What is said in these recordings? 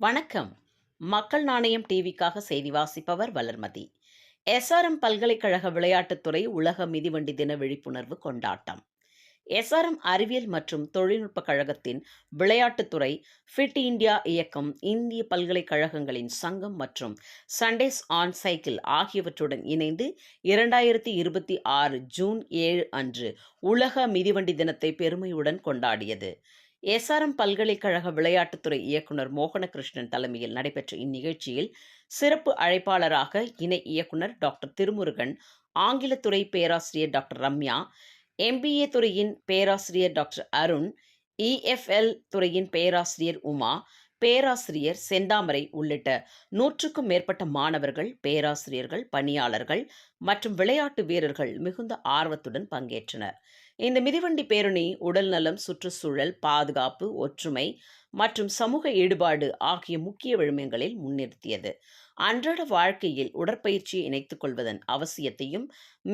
வணக்கம். மக்கள் நாணயம் டிவிக்காக செய்தி வாசிப்பவர் வளர்மதி. எஸ்ஆர்எம் பல்கலைக்கழக விளையாட்டுத்துறை உலக மிதிவண்டி தின விழிப்புணர்வு கொண்டாட்டம். எஸ்ஆர்எம் அறிவியல் மற்றும் தொழில்நுட்ப கழகத்தின் விளையாட்டுத்துறை ஃபிட் இந்தியா இயக்கம், இந்திய பல்கலைக்கழகங்களின் சங்கம் மற்றும் சண்டேஸ் ஆன் சைக்கிள் ஆகியவற்றுடன் இணைந்து 2026 ஜூன் 7 அன்று உலக மிதிவண்டி தினத்தை பெருமையுடன் கொண்டாடியது. எஸ்ஆர்எம் பல்கலைக்கழக விளையாட்டுத்துறை இயக்குனர் மோகனகிருஷ்ணன் தலைமையில் நடைபெற்ற இந்நிகழ்ச்சியில் சிறப்பு அழைப்பாளராக இணை இயக்குனர் டாக்டர் திருமுருகன், ஆங்கிலத்துறை பேராசிரியர் டாக்டர் ரம்யா, எம்பிஏ துறையின் பேராசிரியர் டாக்டர் அருண், இஎஃப்எல் துறையின் பேராசிரியர் உமா, பேராசிரியர் செந்தாமரை உள்ளிட்ட 100க்கும் மேற்பட்ட மாணவர்கள், பேராசிரியர்கள், பணியாளர்கள் மற்றும் விளையாட்டு வீரர்கள் மிகுந்த ஆர்வத்துடன் பங்கேற்றனர். இந்த மிதிவண்டி பேரணி உடல்நலம், சுற்றுச்சூழல் பாதுகாப்பு, ஒற்றுமை மற்றும் சமூக ஈடுபாடு ஆகிய முக்கிய விழுமியங்களில் முன்னிறுத்தியது. அன்றாட வாழ்க்கையில் உடற்பயிற்சியை இணைத்துக் கொள்வதன் அவசியத்தையும்,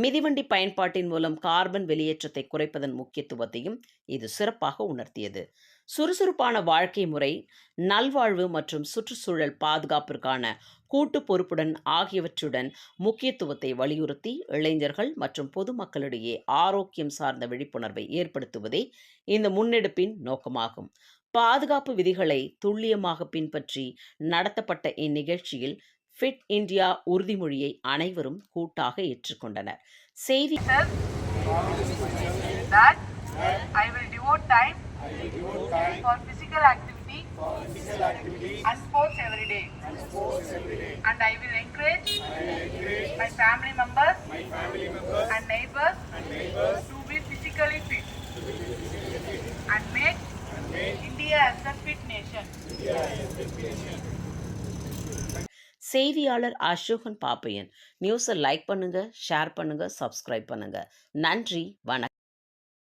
மிதிவண்டி பயன்பாட்டின் மூலம் கார்பன் வெளியேற்றத்தை குறைப்பதன் முக்கியத்துவத்தையும் இது சிறப்பாக உணர்த்தியது. சுறுசுறுப்பான வாழ்க்கை முறை, நல்வாழ்வு மற்றும் சுற்றுச்சூழல் பாதுகாப்பிற்கான கூட்டு பொறுப்புடன் ஆகியவற்றுடன் முக்கியத்துவத்தை வலியுறுத்தி இளைஞர்கள் மற்றும் பொதுமக்களிடையே ஆரோக்கியம் சார்ந்த விழிப்புணர்வை ஏற்படுத்துவதே இந்த முன்னெடுப்பின் நோக்கமாகும். பாதுகாப்பு விதிகளை துல்லியமாக பின்பற்றி நடத்தப்பட்ட இந்நிகழ்ச்சியில் ஃபிட் இந்தியா உறுதிமொழியை அனைவரும் கூட்டாக ஏற்றுக்கொண்டனர். செய்தி that I will devote time for physical activity and sports every day. And I will encourage my family members and neighbors to be physically fit and make India as a fit nation. செய்தியாளர் அசோகன் பாப்பையன். நியூஸை like பண்ணுங்க, share பண்ணுங்க, subscribe பண்ணுங்க. நன்றி, வணக்கம்.